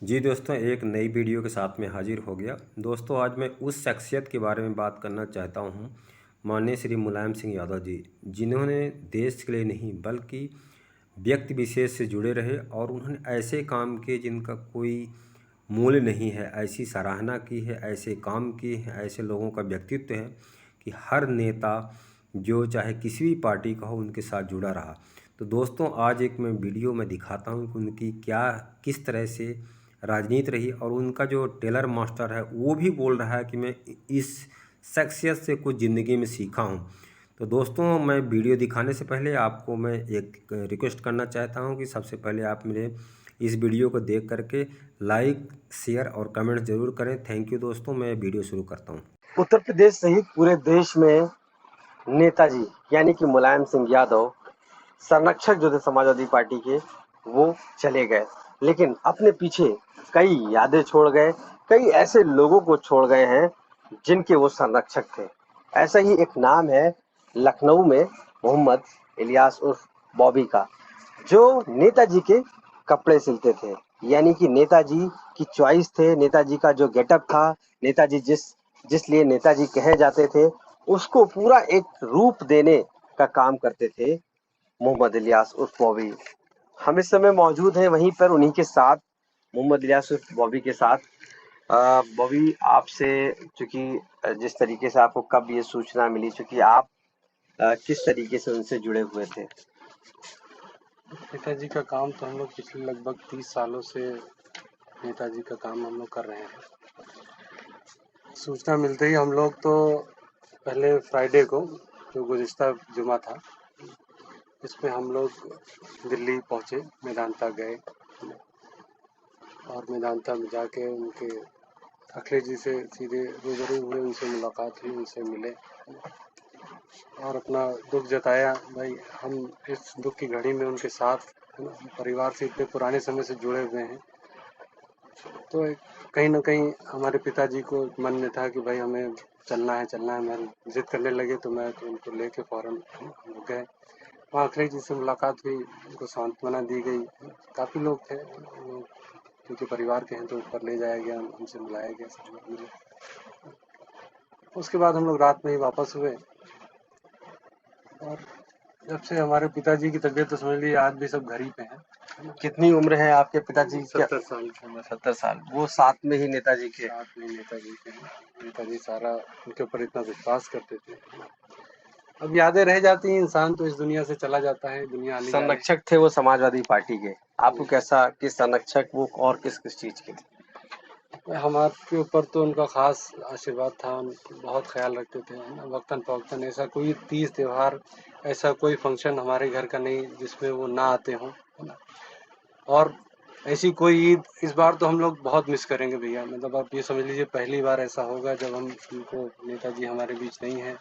जी दोस्तों, एक नई वीडियो के साथ में हाजिर हो गया। दोस्तों, आज मैं उस शख्सियत के बारे में बात करना चाहता हूँ, माननीय श्री मुलायम सिंह यादव जी, जिन्होंने देश के लिए नहीं बल्कि व्यक्ति विशेष से जुड़े रहे और उन्होंने ऐसे काम किए जिनका कोई मूल्य नहीं है, ऐसी सराहना की है, ऐसे काम किए हैं, ऐसे लोगों का व्यक्तित्व है कि हर नेता जो चाहे किसी भी पार्टी का हो उनके साथ जुड़ा रहा। तो दोस्तों, आज एक मैं वीडियो में दिखाता हूँ कि उनकी क्या किस तरह से राजनीति रही और उनका जो टेलर मास्टर है वो भी बोल रहा है कि मैं इस शख्सियत से कुछ ज़िंदगी में सीखा हूँ। तो दोस्तों, मैं वीडियो दिखाने से पहले आपको मैं एक रिक्वेस्ट करना चाहता हूँ कि सबसे पहले आप मेरे इस वीडियो को देख करके लाइक, शेयर और कमेंट ज़रूर करें। थैंक यू दोस्तों, मैं वीडियो शुरू करता हूँ। उत्तर प्रदेश सहित पूरे देश में नेताजी यानी कि मुलायम सिंह यादव संरक्षक जो थे समाजवादी पार्टी के, वो चले गए, लेकिन अपने पीछे कई यादें छोड़ गए, कई ऐसे लोगों को छोड़ गए हैं जिनके वो संरक्षक थे। ऐसा ही एक नाम है लखनऊ में मोहम्मद इलियास उर्फ बॉबी का, जो नेताजी के कपड़े सिलते थे। यानी कि नेताजी की चॉइस थे, नेताजी का जो गेटअप था, नेताजी जिस जिस लिए नेताजी कहे जाते थे, उसको पूरा एक रूप देने का काम करते थे मोहम्मद इलियास उर्फ बॉबी। हम इस समय मौजूद हैं वहीं पर उन्हीं के साथ, मोहम्मद इलियास उर्फ बॉबी के साथ। बॉबी, आपसे चूंकि जिस तरीके से आपको कब ये सूचना मिली, चूंकि आप किस तरीके से उनसे जुड़े हुए थे? नेताजी का काम तो हम लोग पिछले लगभग 30 सालों से नेताजी का काम हम लोग कर रहे हैं। सूचना मिलते ही हम लोग तो पहले फ्राइडे को, जो गुज़िश्ता जुमा था, इसमें हम लोग दिल्ली पहुँचे, मेदांता गए और मेदांता में जाके उनके अखिलेश जी से सीधे रूबरू हुए, उनसे मुलाकात हुई, उनसे मिले और अपना दुख जताया। भाई, हम इस दुख की घड़ी में उनके साथ, है ना, परिवार से इतने पुराने समय से जुड़े हुए हैं, तो कहीं न कहीं हमारे पिताजी को मन में था कि भाई हमें चलना है, मैं ज़िद करने लगे तो मैं तो उनको लेके फ़ौरन हम लोग गए। वहाँ अखिलेश जी से मुलाकात हुई, उनको सांत्वना दी गई। काफ़ी लोग थे, वो क्योंकि परिवार के हैं तो ऊपर ले जाया गया, उनसे मिलाया गया, सब लोग मिले। उसके बाद हम लोग रात में ही वापस हुए और जब से हमारे पिताजी की तबीयत तो समझ लीजिए आज भी सब घर ही पे है। कितनी उम्र है आपके पिताजी की? 70 साल की उम्र। 70 साल। वो साथ में ही नेताजी के? साथ में नेताजी के हैं। नेताजी सारा उनके ऊपर इतना विश्वास करते थे। अब यादें रह जाती हैं, इंसान तो इस दुनिया से चला जाता है, दुनिया आने जाने। संरक्षक थे वो समाजवादी पार्टी के। आपको कैसा, किस संरक्षक वो और किस किस चीज के थे? हमारे ऊपर तो उनका खास आशीर्वाद था, बहुत ख्याल रखते थे, है ना, वक्तन फवक्तन ऐसा कोई तीज त्योहार, ऐसा कोई फंक्शन हमारे घर का नहीं जिसमें वो ना आते हों, है ना। और ऐसी कोई ईद इस बार तो हम लोग बहुत मिस करेंगे भैया, मतलब आप ये समझ लीजिए पहली बार ऐसा होगा जब हम उनको, नेताजी हमारे बीच नहीं हैं,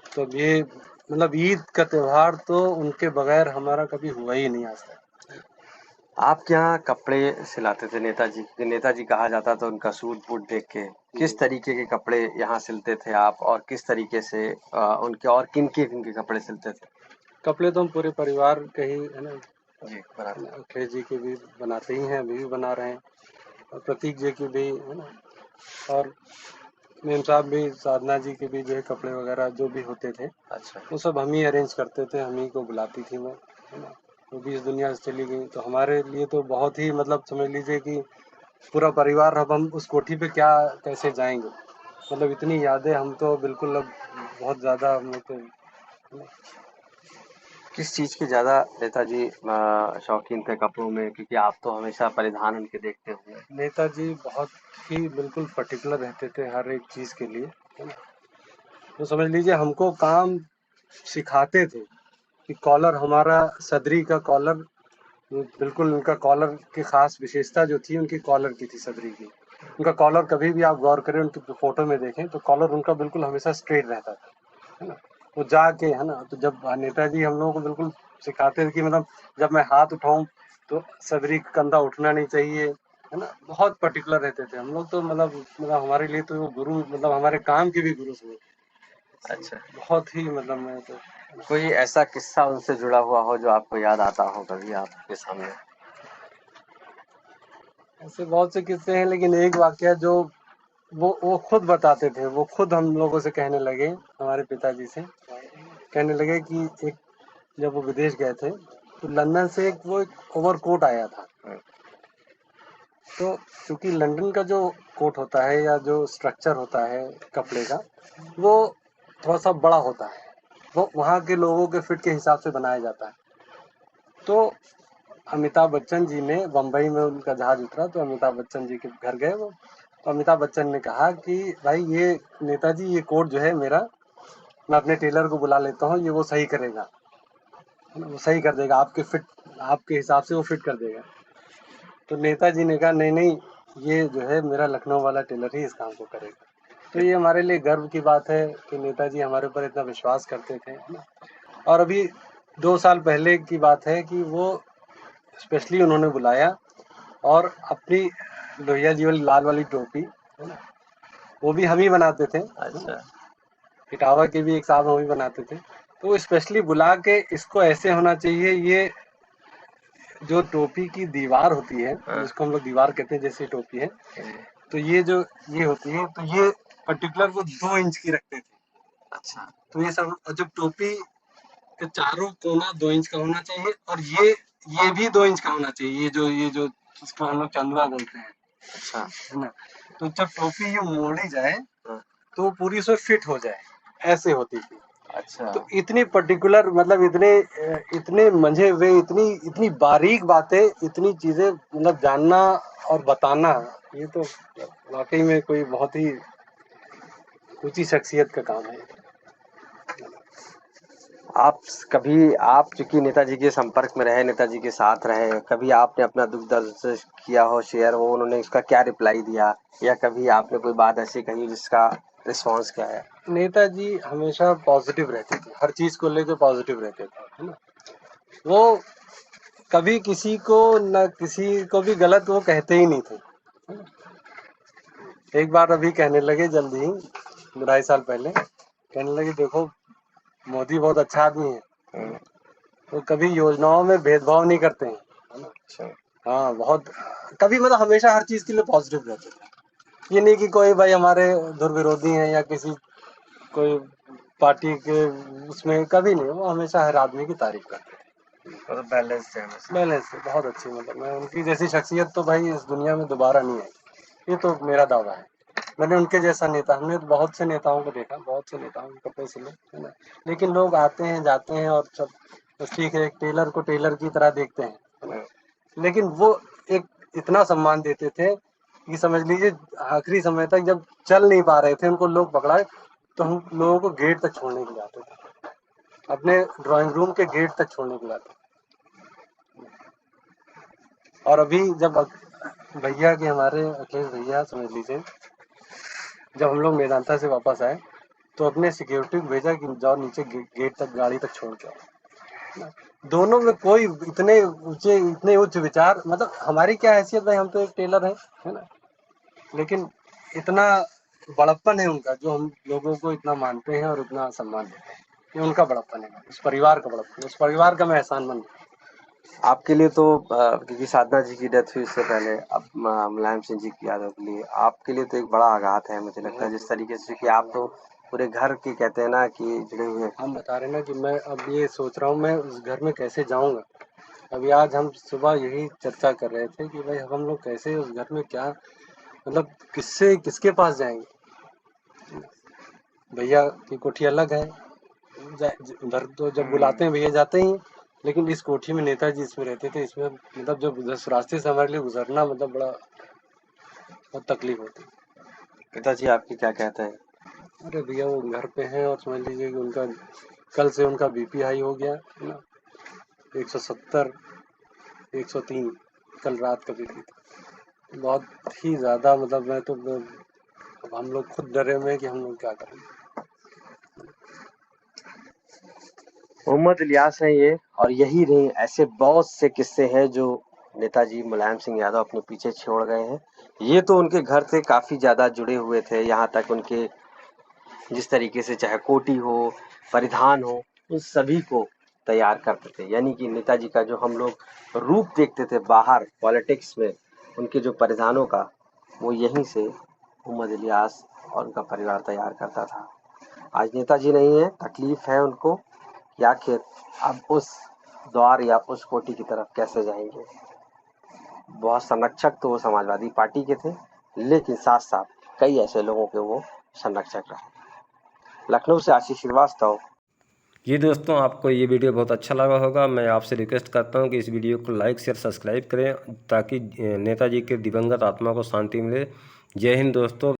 तो अब ये मतलब ईद का त्यौहार तो उनके बगैर हमारा कभी हुआ ही नहीं आज तक। आपके यहाँ कपड़े सिलाते थे नेताजी के? नेताजी कहा जाता था उनका सूट बूट देख के। किस तरीके के कपड़े यहाँ सिलते थे आप, और किस तरीके से उनके और किन के कपड़े सिलते थे? कपड़े तो हम पूरे परिवार के ही, है ना, जी, बनाते। अखिलेश जी के भी बनाते ही हैं, अभी भी बना रहे हैं, और प्रतीक जी की भी, है ना, और मेम साहब भी, साधना जी के भी जो है कपड़े वगैरह जो भी होते थे, अच्छा। वो सब हम ही अरेंज करते थे, हम ही को बुलाती थी वो, है ना। वो भी इस दुनिया से चली गई, तो हमारे लिए तो बहुत ही, मतलब समझ लीजिए कि पूरा परिवार, अब हम उस कोठी पे क्या कैसे जाएंगे, मतलब इतनी यादें, हम तो बिल्कुल अब बहुत ज़्यादा हम लोग तो, किस चीज के ज्यादा नेताजी शौकीन थे कपड़ों में, क्योंकि आप तो हमेशा परिधान उनके देखते हुए? नेताजी बहुत ही बिल्कुल पर्टिकुलर रहते थे हर एक चीज़ के लिए, है ना। तो समझ लीजिए हमको काम सिखाते थे कि कॉलर, हमारा सदरी का कॉलर, बिल्कुल उनका कॉलर की खास विशेषता जो थी, उनकी कॉलर की थी, सदरी की। उनका कॉलर कभी भी आप गौर करें, उनकी फोटो में देखें तो कॉलर उनका बिल्कुल हमेशा स्ट्रेट रहता था, है ना। वो जाके, है ना, तो जब नेताजी हम लोगों को बिल्कुल सिखाते थे कि मतलब जब मैं हाथ उठाऊं तो सदरी कंधा उठना नहीं चाहिए, है ना। बहुत पर्टिकुलर रहते थे हम लोग तो, मतलब हमारे लिए तो वो गुरु, मतलब हमारे काम के भी गुरु समझ। अच्छा। बहुत ही, मतलब मैं तो, कोई ऐसा किस्सा उनसे जुड़ा हुआ हो जो आपको याद आता हो कभी आपके सामने? ऐसे बहुत से किस्से हैं, लेकिन एक वाकया जो वो खुद बताते थे, वो खुद हम लोगों से कहने लगे, हमारे पिताजी से कहने लगे कि एक जब वो विदेश गए थे तो लंदन से एक ओवरकोट आया था। तो चूंकि लंदन का जो कोट होता है या जो स्ट्रक्चर होता है कपड़े का, वो थोड़ा सा बड़ा होता है, वो वहाँ के लोगों के फिट के हिसाब से बनाया जाता है। तो अमिताभ बच्चन जी ने बम्बई में उनका जहाज उतरा, तो अमिताभ बच्चन जी के घर गए वो। तो अमिताभ बच्चन ने कहा कि भाई ये नेताजी ये कोट जो है मेरा, मैं अपने टेलर को बुला लेता हूँ, ये वो सही करेगा, है ना, वो सही कर देगा, आपके हिसाब से वो फिट कर देगा। तो नेताजी ने कहा नहीं नहीं, ये जो है मेरा लखनऊ वाला टेलर ही इस काम को करेगा। तो ये हमारे लिए गर्व की बात है कि नेताजी हमारे ऊपर इतना विश्वास करते थे, है ना। और अभी 2 साल पहले की बात है कि वो स्पेशली उन्होंने बुलाया और अपनी लोहिया जी वाली लाल वाली टोपी, है ना, वो भी हम ही बनाते थे। अच्छा। इटावा के भी एक साहब हम ही बनाते थे। तो वो स्पेशली बुला के इसको ऐसे होना चाहिए, ये जो टोपी की दीवार होती है, हाँ। जिसको हम लोग दीवार कहते हैं, जैसी टोपी है, तो ये जो ये होती है, तो ये पर्टिकुलर वो 2 इंच की रखते थे। अच्छा। तो ये सब, और जब टोपी के चारों कोना 2 इंच का होना चाहिए, और ये भी 2 इंच का होना चाहिए, ये जो जिसको हम लोग चंदुआ बोलते हैं, अच्छा। है ना। तो जब टोपी ये मोड़ी जाए हाँ। तो वो पूरी उसमें फिट हो जाए, ऐसे होती थी। अच्छा। तो इतनी पर्टिकुलर, मतलब इतने मंझे हुए, इतनी इतनी बारीक बातें, इतनी चीजें मतलब जानना और बताना, ये तो वाकई में कोई बहुत ही ऊंची शख्सियत का काम है। आप चूंकि नेताजी के संपर्क में रहे, नेताजी के साथ रहे, कभी आपने अपना दुख दर्द किया हो शेयर, वो उन्होंने उसका क्या रिप्लाई दिया, या कभी आपने कोई बात ऐसी कही जिसका रिस्पॉन्स क्या है? नेताजी हमेशा पॉजिटिव रहते थे, हर चीज को लेकर पॉजिटिव रहते थे, है ना। वो कभी किसी को न किसी को भी गलत वो कहते ही नहीं थे। एक बार अभी कहने लगे, जल्दी ही 2.5 साल पहले कहने लगे, देखो मोदी बहुत अच्छा आदमी है, वो कभी योजनाओं में भेदभाव नहीं करते हैं, है ना। अच्छा। हाँ, बहुत कभी, मतलब हमेशा हर चीज के लिए पॉजिटिव रहते थे। ये नहीं कि कोई भाई हमारे दुर्विरोधी हैं या किसी कोई पार्टी के उसमें, कभी नहीं, वो हमेशा हर आदमी की तारीफ करते थे। मतलब बैलेंस है हमेशा। बैलेंस से बहुत अच्छी, मतलब मैं उनकी जैसी शख्सियत तो भाई इस दुनिया में दोबारा नहीं आई, ये तो मेरा दावा है। मैंने उनके जैसा नेता, हमने तो बहुत से नेताओं को देखा, बहुत से नेताओं के कपड़े सिले, है ना, लेकिन लोग आते हैं जाते हैं और सब बस ठीक है, एक टेलर को टेलर की तरह देखते हैं, है ना। लेकिन वो एक इतना सम्मान देते थे कि समझ लीजिए आखिरी समय तक जब चल नहीं पा रहे थे, उनको लोग पकड़ाए, तो हम लोगों को गेट तक छोड़ने के लिए आते थे, अपने ड्राइंग रूम के गेट तक छोड़ने के लिए आते थे। और अभी जब भैया के, हमारे अखिलेश भैया समझ लीजिए, जब हम लोग मेदांता से वापस आए तो अपने सिक्योरिटी को भेजा कि जाओ नीचे गेट तक गाड़ी तक छोड़ के आओ। दोनों में कोई इतने उच्च विचार, मतलब हमारी क्या हैसियत भाई, हम तो एक टेलर हैं, है ना, लेकिन इतना बड़प्पन है उनका, जो हम लोगों को इतना मानते हैं और इतना सम्मान देते हैं, ये उनका बड़प्पन है, उस परिवार का बड़प्पन, उस परिवार का मैं एहसानमंद हूँ। आपके लिए तो क्योंकि साधना जी की डेथ हुई उससे पहले, अब मुलायम सिंह जी की यादव के लिए, आपके लिए तो एक बड़ा आघात है, मुझे लगता है, जिस तरीके से कि आप तो पूरे घर के कहते हैं ना कि जुड़े हुए हैं। हम बता रहे हैं ना कि मैं अब ये सोच रहा हूँ मैं उस घर में कैसे जाऊँगा। अभी आज हम सुबह यही चर्चा कर रहे थे कि भाई हम लोग कैसे उस घर में, क्या मतलब किसके पास जाएंगे। भैया की कोठी अलग है, उधर तो जब बुलाते हैं भैया जाते ही हैं, लेकिन इस कोठी में नेताजी इसमें रहते थे, इसमें मतलब जब उस रास्ते से हमारे लिए गुजरना, मतलब बड़ा बहुत तकलीफ होती। पिताजी आपके क्या कहते हैं? अरे भैया वो घर पे हैं, और समझ लीजिए कि उनका कल से उनका बीपी हाई हो गया, है ना, 170 103 कल रात का बीपी था, बहुत ही ज़्यादा, मतलब मैं तो अब हम लोग खुद डरे हुए हैं कि हम लोग क्या करेंगे। मोहम्मद इलियास हैं ये, और यही नहीं, ऐसे बहुत से किस्से हैं जो नेताजी मुलायम सिंह यादव अपने पीछे छोड़ गए हैं। ये तो उनके घर से काफ़ी ज़्यादा जुड़े हुए थे, यहाँ तक उनके जिस तरीके से चाहे कोटी हो, परिधान हो, उन सभी को तैयार करते थे। यानी कि नेताजी का जो हम लोग रूप देखते थे बाहर पॉलिटिक्स में, उनके जो परिधानों का वो यहीं से मोहम्मद इलियास और उनका परिवार तैयार करता था। आज नेताजी नहीं है, तकलीफ है उनको कि आखिर अब उस द्वार या उस कोठी की तरफ कैसे जाएंगे। बहुत संरक्षक तो वो समाजवादी पार्टी के थे, लेकिन साथ साथ कई ऐसे लोगों के वो संरक्षक रहे। लखनऊ से आशीष श्रीवास्तव। जी दोस्तों, आपको ये वीडियो बहुत अच्छा लगा होगा। मैं आपसे रिक्वेस्ट करता हूँ कि इस वीडियो को लाइक शेयर सब्सक्राइब करें ताकि नेताजी के दिवंगत आत्मा को शांति मिले। जय हिंद दोस्तों।